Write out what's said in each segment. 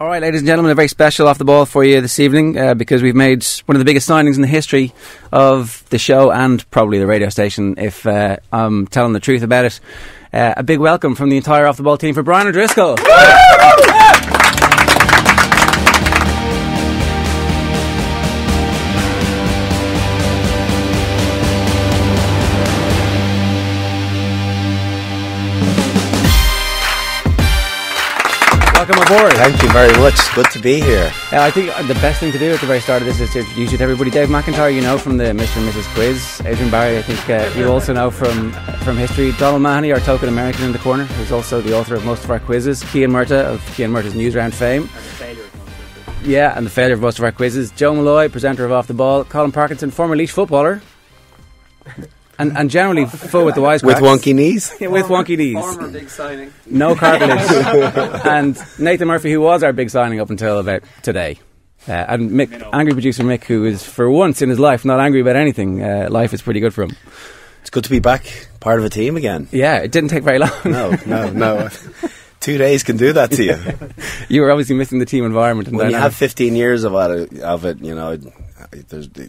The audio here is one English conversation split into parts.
All right, ladies and gentlemen, a very special Off the Ball for you this evening because we've made one of the biggest signings in the history of the show and probably the radio station, if I'm telling the truth about it. A big welcome from the entire Off the Ball team for Brian O'Driscoll. Welcome aboard. Thank you very much. Good to be here. I think the best thing to do at the very start of this is to introduce you to everybody. Dave McIntyre, you know from the Mr. and Mrs. Quiz. Adrian Barry, I think you also know from history. Donald Mahoney, our token American in the corner, who's also the author of most of our quizzes. Cian Murtagh of Cian Murtagh's Newsround fame. And the failure of most of our quizzes. Joe Malloy, presenter of Off the Ball. Colin Parkinson, former Laois footballer. And generally full with the wisecracks. With wonky knees? With wonky knees. Former big signing. No cartilage. And Nathan Murphy, who was our big signing up until about today. And Mick, angry producer Mick, who is for once in his life not angry about anything. Life is pretty good for him. It's good to be back, part of a team again. Yeah, it didn't take very long. No. 2 days can do that to you. You were obviously missing the team environment. And when you have 15 years of it, you know,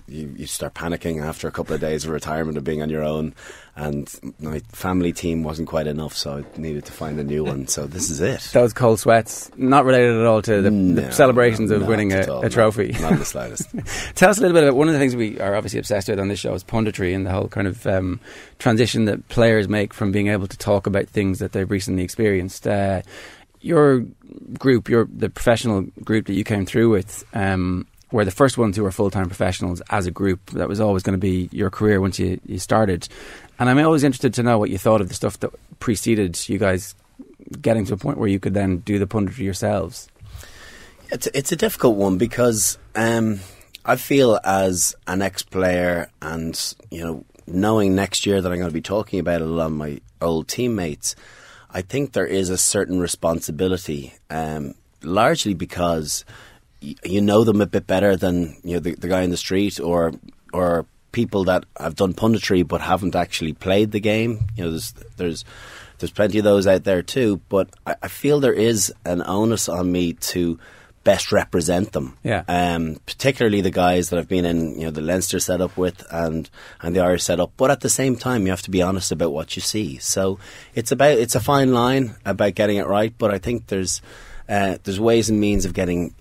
you start panicking after a couple of days of retirement of being on your own, and my family team wasn't quite enough, so I needed to find a new one. So this is it. Those cold sweats, not related at all to the celebrations of winning a trophy. Not in the slightest. Tell us a little bit about one of the things we are obviously obsessed with on this show is punditry and the whole kind of transition that players make from being able to talk about things that they've recently experienced. Your group, the professional group that you came through with, were the first ones who were full-time professionals as a group. That was always going to be your career once you started. And I'm always interested to know what you thought of the stuff that preceded you guys getting to a point where you could then do the punditry yourselves. It's a difficult one because I feel as an ex-player and, you know, knowing next year that I'm going to be talking about a lot of my old teammates, I think there is a certain responsibility, largely because you know them a bit better than, you know, the guy in the street or people that have done punditry but haven't actually played the game. You know, there's plenty of those out there too. But I feel there is an onus on me to best represent them. Yeah. Particularly the guys that I've been in, you know, the Leinster setup with and the Irish setup. But at the same time, you have to be honest about what you see. So it's a fine line about getting it right. But I think there's ways and means of getting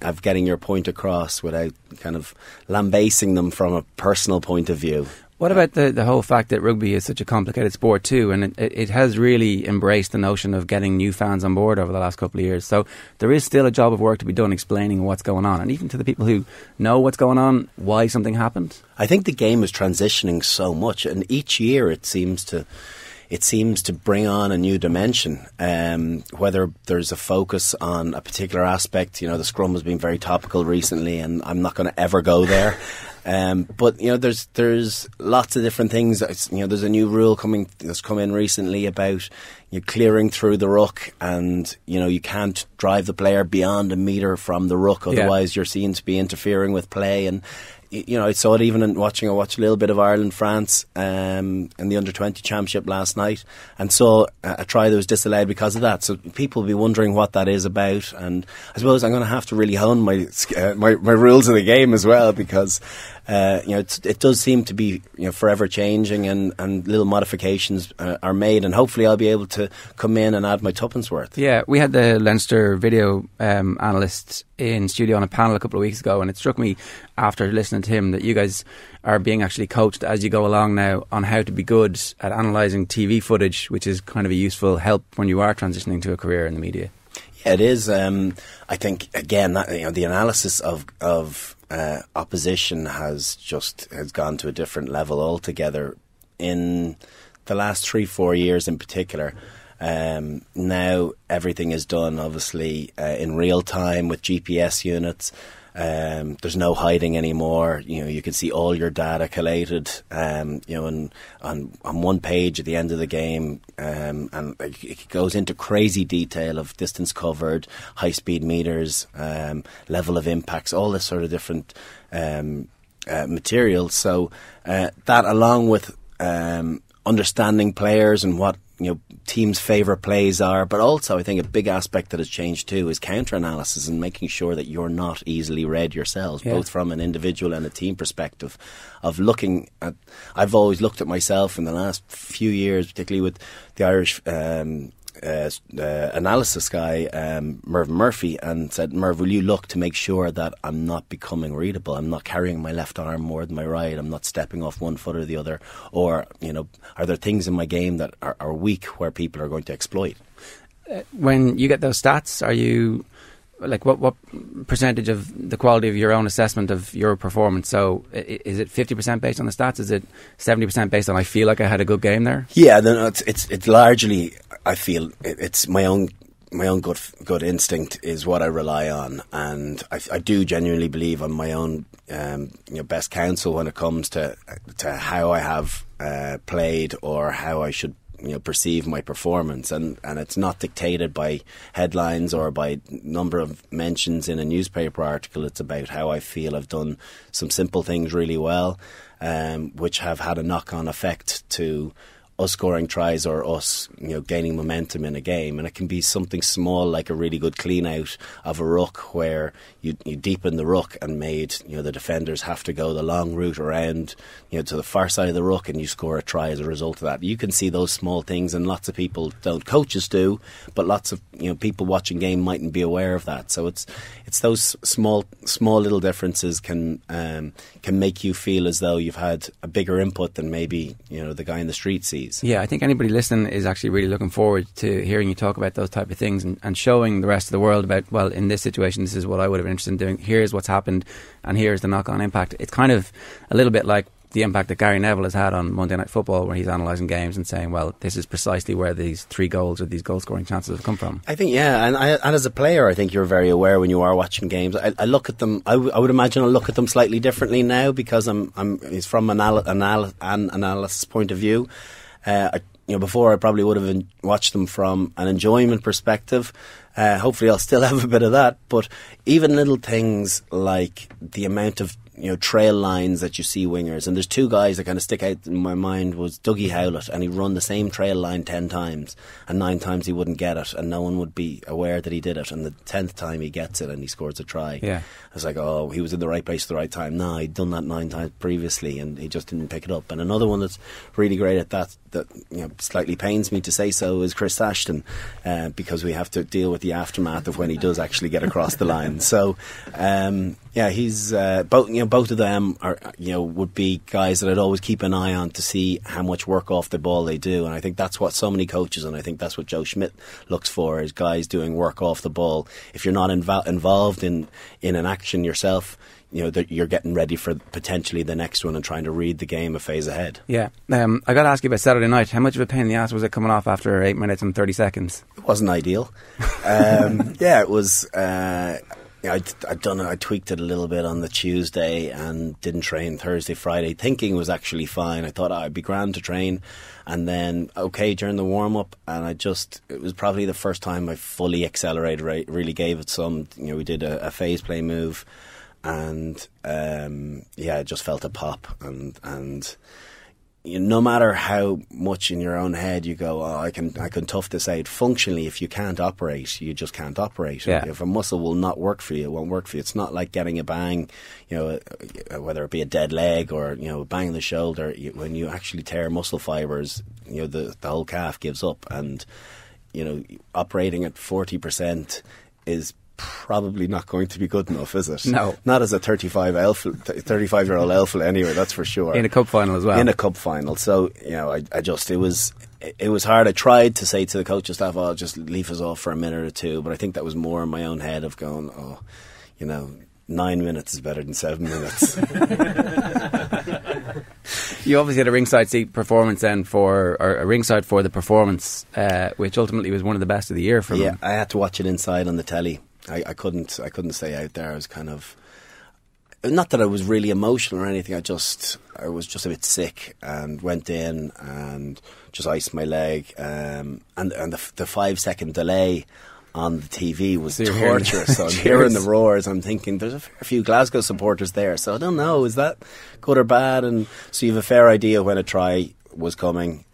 your point across without kind of lambasting them from a personal point of view. What about the whole fact that rugby is such a complicated sport too, and it has really embraced the notion of getting new fans on board over the last couple of years. So there is still a job of work to be done explaining what's going on, and even to the people who know what's going on, why something happened. I think the game is transitioning so much, and each year it seems to bring on a new dimension, whether there's a focus on a particular aspect. You know, the scrum has been very topical recently, and I'm not going to ever go there. But, you know, there's lots of different things. You know, there's a new rule that's come in recently about you clearing through the ruck, and, you know, you can't drive the player beyond a metre from the ruck, otherwise you're seen to be interfering with play. And, you know, I saw it even in I watched a little bit of Ireland-France in the Under-20 Championship last night, and saw a try that was disallowed because of that. So people will be wondering what that is about, and I suppose I'm going to have to really hone my rules of the game as well, because you know, it does seem to be, you know, forever changing, and little modifications are made, and hopefully I'll be able to come in and add my tuppence worth. Yeah, we had the Leinster video analyst in studio on a panel a couple of weeks ago, and it struck me after listening to him that you guys are being actually coached as you go along now on how to be good at analysing TV footage, which is kind of a useful help when you are transitioning to a career in the media. Yeah, it is. I think, again, that, you know, the analysis of opposition has gone to a different level altogether in the last 3-4 years in particular. Now everything is done obviously in real time with GPS units. There's no hiding anymore. You know, you can see all your data collated, you know, on one page at the end of the game, and it goes into crazy detail of distance covered, high speed meters, level of impacts, all this sort of different material. So that, along with understanding players and what, you know, team's favourite plays are, but also I think a big aspect that has changed too is counter-analysis and making sure that you're not easily read yourselves, both from an individual and a team perspective of looking at... I've always looked at myself in the last few years, particularly with the Irish analysis guy, Merv Murphy, and said, Merv, will you look to make sure that I'm not becoming readable? I'm not carrying my left arm more than my right. I'm not stepping off one foot or the other. Or, are there things in my game that are weak where people are going to exploit? When you get those stats, are you... Like what percentage of the quality of your own assessment of your performance? So is it 50% based on the stats? Is it 70% based on I feel like I had a good game there? Yeah, no, it's largely, I feel it's my own gut instinct is what I rely on, and I do genuinely believe I'm my own best counsel when it comes to how I have played or how I should perceive my performance, and it's not dictated by headlines or by number of mentions in a newspaper article. It's about how I feel I've done some simple things really well, which have had a knock-on effect to us scoring tries or us gaining momentum in a game. And it can be something small like a really good clean out of a ruck where you deepen the ruck and made the defenders have to go the long route around to the far side of the ruck, and you score a try as a result of that. You can see those small things, and lots of people don't. Coaches do, but lots of people watching game mightn't be aware of that. So it's those small little differences can make you feel as though you've had a bigger input than maybe the guy in the street sees. Yeah, I think anybody listening is actually really looking forward to hearing you talk about those type of things and showing the rest of the world about, well, in this situation, this is what I would have been interested in doing. Here's what's happened, and here's the knock-on impact. It's kind of a little bit like the impact that Gary Neville has had on Monday Night Football, where he's analysing games and saying, well, this is precisely where these 3 goals or these goal-scoring chances have come from. I think, yeah, and as a player, I think you're very aware when you are watching games. I look at them, I would imagine I'll look at them slightly differently now, because it's from an analysis point of view. Before I probably would have watched them from an enjoyment perspective. Hopefully I'll still have a bit of that, but even little things like the amount of trail lines that you see wingers, and there's 2 guys that kind of stick out in my mind. Was Dougie Howlett, and he'd run the same trail line 10 times, and 9 times he wouldn't get it, and no one would be aware that he did it, and the 10th time he gets it and he scores a try. I was like, oh, he was in the right place at the right time. No, he'd done that 9 times previously and he just didn't pick it up. And another one that's really great at that slightly pains me to say so, is Chris Ashton, because we have to deal with the aftermath of when he does actually get across the line. So he's both of them are would be guys that I'd always keep an eye on to see how much work off the ball they do. And I think that's what so many coaches, and I think that's what Joe Schmidt looks for, is guys doing work off the ball. If you're not involved in an action yourself, that you're getting ready for potentially the next one and trying to read the game a phase ahead. Yeah. I got to ask you about Saturday night. How much of a pain in the ass was it coming off after 8 minutes and 30 seconds? It wasn't ideal. It was... I'd done it. I tweaked it a little bit on the Tuesday and didn't train Thursday, Friday. Thinking it was actually fine. I thought I'd be grand to train, and then during the warm up, and it was probably the first time I fully accelerated. Really gave it some. We did a phase play move, and I just felt a pop, and no matter how much in your own head you go, I can tough this out. Functionally, if you can't operate, you just can't operate. Yeah. If a muscle will not work for you, it won't work for you. It's not like getting a bang, whether it be a dead leg or a bang in the shoulder. When you actually tear muscle fibers, the whole calf gives up, and operating at 40% is probably not going to be good enough, is it? No. Not as a 35-year-old elf anyway, that's for sure. In a cup final as well. In a cup final. So, it was hard. I tried to say to the coaching staff, I'll just leave us off for a minute or 2, but I think that was more in my own head of going, 9 minutes is better than 7 minutes. You obviously had a ringside seat performance then for the performance, which ultimately was one of the best of the year for them. Yeah, I had to watch it inside on the telly. I couldn't stay out there. I was kind of, not that I was really emotional or anything. I was just a bit sick, and went in and just iced my leg. And the 5-second delay on the TV was torturous. So I'm hearing the roars. I'm thinking there's a few Glasgow supporters there, so I don't know, is that good or bad? And so you have a fair idea when a try was coming.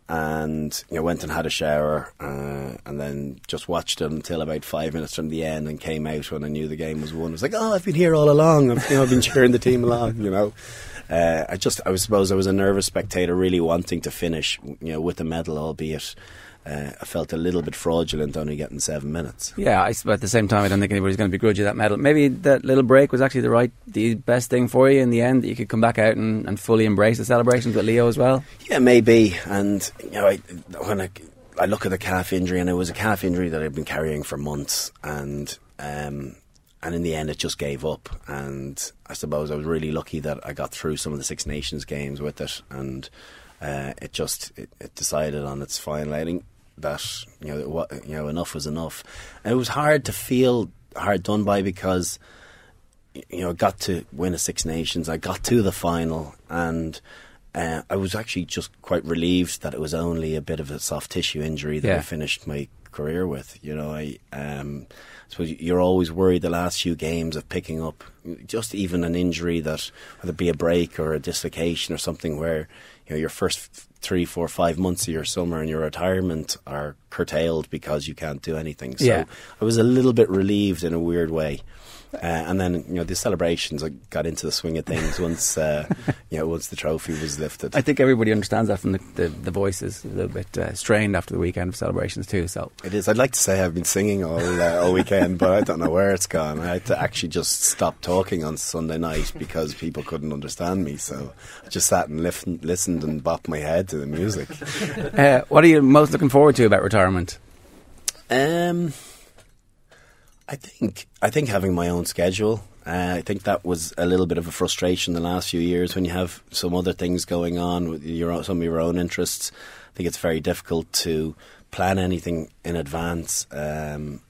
and went and had a shower, and then just watched it until about 5 minutes from the end, and came out when I knew the game was won. I was like, oh, I've been here all along. I've been cheering the team along. I suppose I was a nervous spectator, really wanting to finish, with the medal, albeit I felt a little bit fraudulent only getting 7 minutes. Yeah, but at the same time, I don't think anybody's going to begrudge you that medal. Maybe that little break was actually the best thing for you in the end, that you could come back out and fully embrace the celebrations with Leo as well. Yeah, maybe. And when I look at the calf injury, and it was a calf injury that I'd been carrying for months, and in the end it just gave up. And I suppose I was really lucky that I got through some of the Six Nations games with it, and it decided on its final that enough was enough. And it was hard to feel hard done by, because I got to win a Six Nations, I got to the final, and I was actually just quite relieved that it was only a bit of a soft tissue injury that I finished my career with. I suppose you're always worried the last few games of picking up just even an injury, that whether it be a break or a dislocation or something, where your first 3, 4, 5 months of your summer and your retirement are curtailed because you can't do anything. So I was a little bit relieved in a weird way. And then the celebrations, I got into the swing of things once once the trophy was lifted. I think everybody understands that from the voices. A little bit strained after the weekend of celebrations too. So it is. I'd like to say I've been singing all weekend, but I don't know where it's gone. I had to actually just stop talking on Sunday night because people couldn't understand me. So I just sat and listened and bopped my head to the music. What are you most looking forward to about retirement? I think having my own schedule. I think that was a little bit of a frustration the last few years when you have some other things going on with some of your own interests. I think it's very difficult to plan anything in advance, and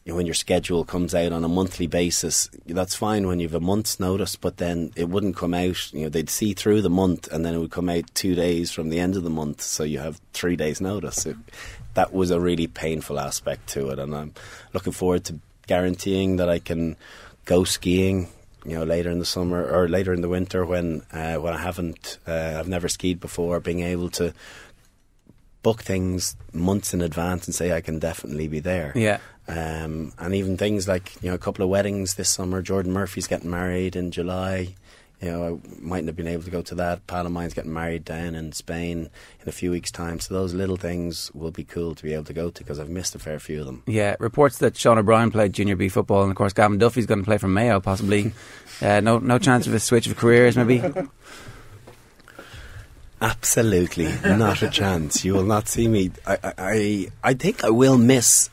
when your schedule comes out on a monthly basis, that's fine when you have a month's notice, but then it wouldn't come out. They'd see through the month, and then it would come out 2 days from the end of the month, so you have 3 days notice. That was a really painful aspect to it, and I'm looking forward to guaranteeing that I can go skiing, later in the summer or later in the winter when I haven't, I've never skied before, being able to book things months in advance and say I can definitely be there. Yeah. And even things like a couple of weddings this summer. Jordan Murphy's getting married in July. I mightn't have been able to go to that. Pal of mine's getting married down in Spain in a few weeks' time. So those little things will be cool to be able to go to, because I've missed a fair few of them. Yeah, reports that Sean O'Brien played Junior B football, and of course Gavin Duffy's going to play for Mayo, possibly. No chance of a switch of careers, maybe? Absolutely not a chance. You will not see me. I think I will miss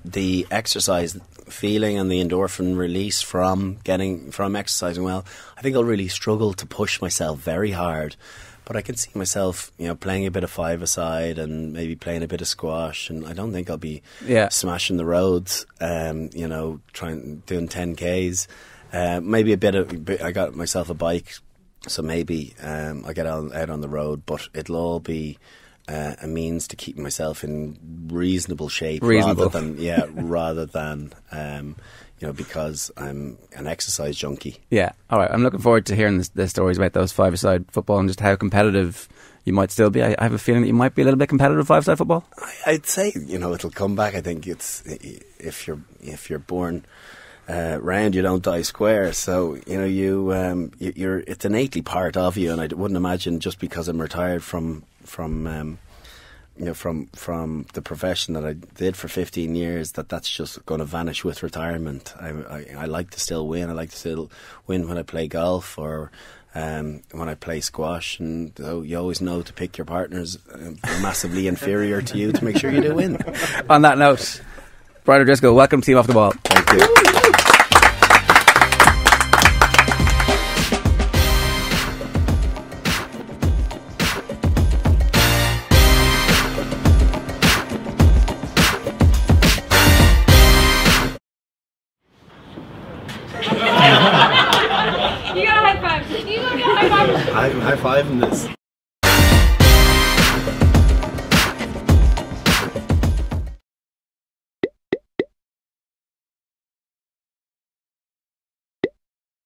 the exercise feeling and the endorphin release from exercising well. I think I'll really struggle to push myself very hard, but I can see myself playing a bit of five-a-side and maybe playing a bit of squash, and I don't think I'll be smashing the roads, doing 10Ks, maybe I got myself a bike, so maybe I'll get out on the road, but it'll all be a means to keep myself in reasonable shape, rather than because I'm an exercise junkie. Yeah, all right. I'm looking forward to hearing the stories about those five-a-side football and just how competitive you might still be. I have a feeling that you might be a little bit competitive five-a-side football. I'd say it'll come back. I think it's if you're born round, you don't die square. So you're it's innately part of you, and I wouldn't imagine just because I'm retired from the profession that I did for 15 years that's just going to vanish with retirement. I like to still win. I like to still win when I play golf or when I play squash, and you always know to pick your partners massively inferior to you to make sure you do win. On that note, Brian O'Driscoll, welcome to Team Off the Ball. Thank you. You gotta high five. You gotta high five. I'm high-fiving this.